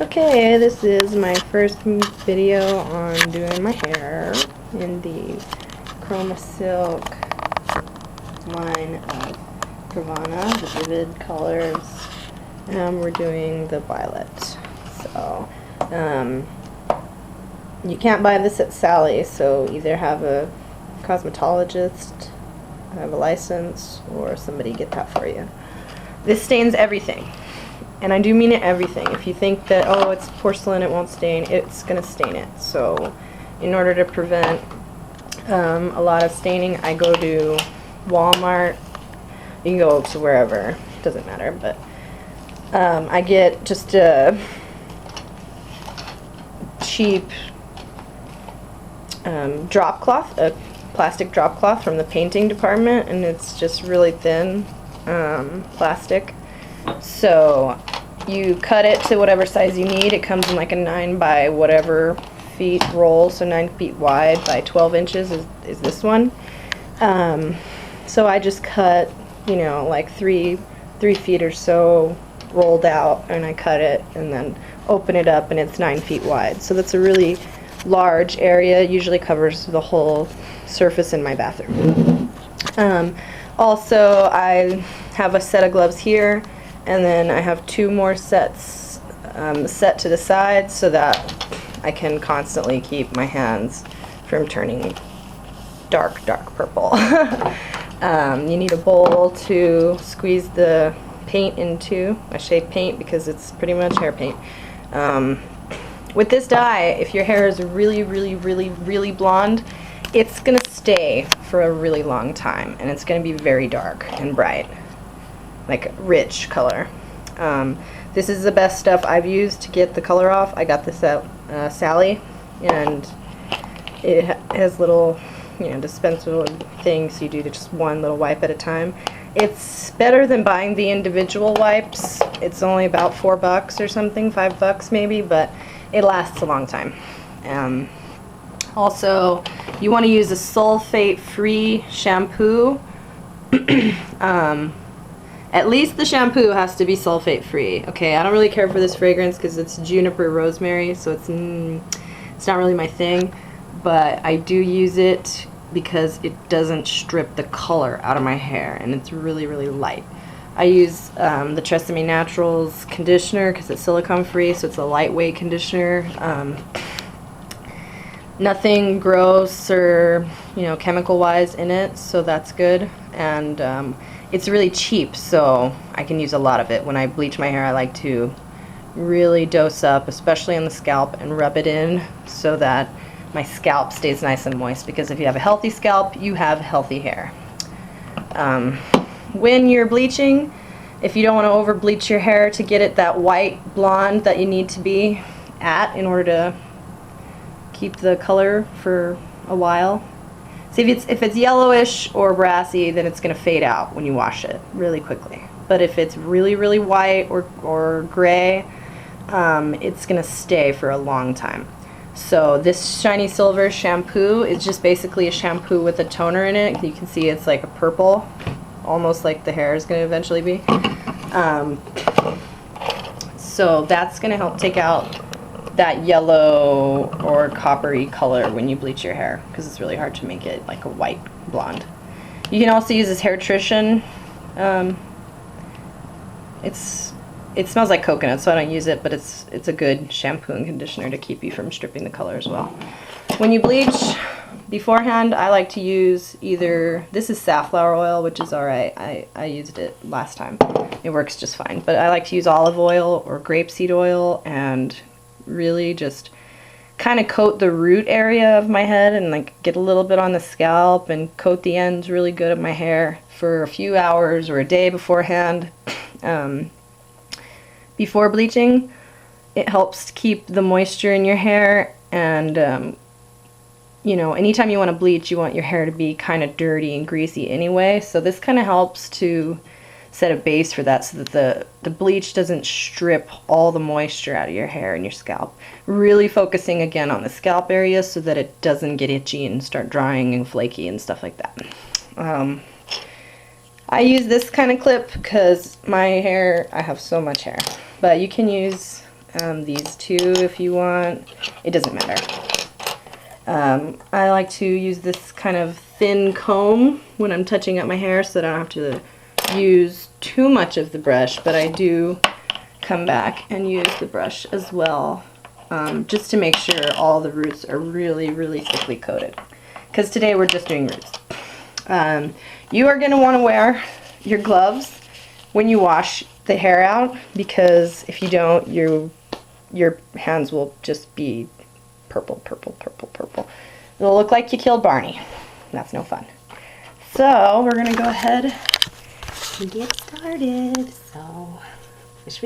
Okay, this is my first video on doing my hair in the Chroma Silk line of Pravana, the vivid colors. We're doing the violet. So, you can't buy this at Sally's, so either have a cosmetologist, have a license, or somebody get that for you. This stains everything. And I do mean it everything. If you think that, oh, it's porcelain, it won't stain, it's going to stain it. So in order to prevent a lot of staining, I go to Walmart. You can go to wherever. It doesn't matter. But I get just a cheap drop cloth, a plastic drop cloth from the painting department, and it's just really thin plastic. So you cut it to whatever size you need. It comes in like a 9 by whatever feet roll, so 9 feet wide by 12 inches is this one. So I just cut, you know, like 3 feet or so rolled out, and I cut it and then open it up, and it's 9 feet wide. So that's a really large area. It usually covers the whole surface in my bathroom. Also, I have a set of gloves here, and then I have 2 more sets set to the side so that I can constantly keep my hands from turning dark purple. You need a bowl to squeeze the paint into, a shade paint, because it's pretty much hair paint. With this dye, if your hair is really blonde, it's going to stay for a really long time, and it's going to be very dark and bright, like rich color. This is the best stuff I've used to get the color off. I got this at Sally, and it has little, you know, dispensable things you do to just one little wipe at a time. It's better than buying the individual wipes. It's only about $4 or something, $5 maybe, but it lasts a long time. Also, you want to use a sulfate-free shampoo. At least the shampoo has to be sulfate-free. Okay, I don't really care for this fragrance because it's juniper rosemary, so it's not really my thing. But I do use it because it doesn't strip the color out of my hair, and it's really light. I use the Tresemme Naturals conditioner because it's silicone-free, so it's a lightweight conditioner. Nothing gross or, you know, chemical-wise in it, so that's good. And it's really cheap, so I can use a lot of it. When I bleach my hair, I like to really dose up, especially on the scalp, and rub it in so that my scalp stays nice and moist, because if you have a healthy scalp, you have healthy hair. When you're bleaching, if you don't want to over bleach your hair to get it that white blonde that you need to be at in order to keep the color for a while. See, if it's yellowish or brassy, then it's going to fade out when you wash it really quickly. But if it's really white or gray, it's going to stay for a long time. So this Shiny Silver shampoo is just basically a shampoo with a toner in it. You can see it's like a purple, almost like the hair is going to eventually be. So that's going to help take out that yellow or coppery color when you bleach your hair, because it's really hard to make it like a white blonde. You can also use this Hairtrition. It smells like coconut, so I don't use it, but it's a good shampoo and conditioner to keep you from stripping the color as well. When you bleach beforehand, I like to use either, this is safflower oil, which is alright. I used it last time. It works just fine. But I like to use olive oil or grapeseed oil and really just kind of coat the root area of my head and like get a little bit on the scalp and coat the ends really good of my hair for a few hours or a day beforehand. Before bleaching, it helps keep the moisture in your hair, and you know, anytime you want to bleach, you want your hair to be kind of dirty and greasy anyway, so this kind of helps to set a base for that, so that the bleach doesn't strip all the moisture out of your hair and your scalp. Really focusing again on the scalp area so that it doesn't get itchy and start drying and flaky and stuff like that. I use this kind of clip because my hair, I have so much hair, but you can use These two if you want. It doesn't matter. I like to use this kind of thin comb when I'm touching up my hair so that I don't have to use too much of the brush, but I do come back and use the brush as well, just to make sure all the roots are really, really thickly coated. Because today we're just doing roots. You are going to want to wear your gloves when you wash the hair out, because if you don't, your hands will just be purple, purple, purple, purple. It'll look like you killed Barney. That's no fun. So we're going to go ahead and get started. So wish me luck.